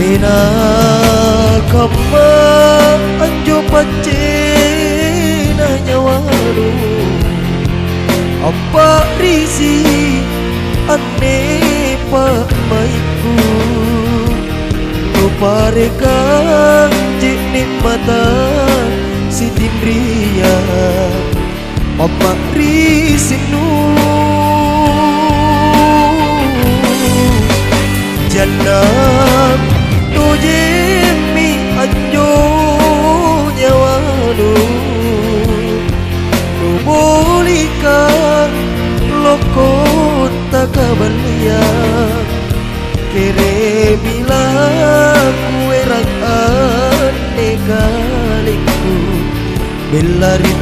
Pena kama anjo pacena nyawaru apa risi ane pak maiku pareka jenik mata si tindria apa risinu janam tujemi anjo nyawanu nubolika loko takabalia kere bilang kue rang ane kaliku belari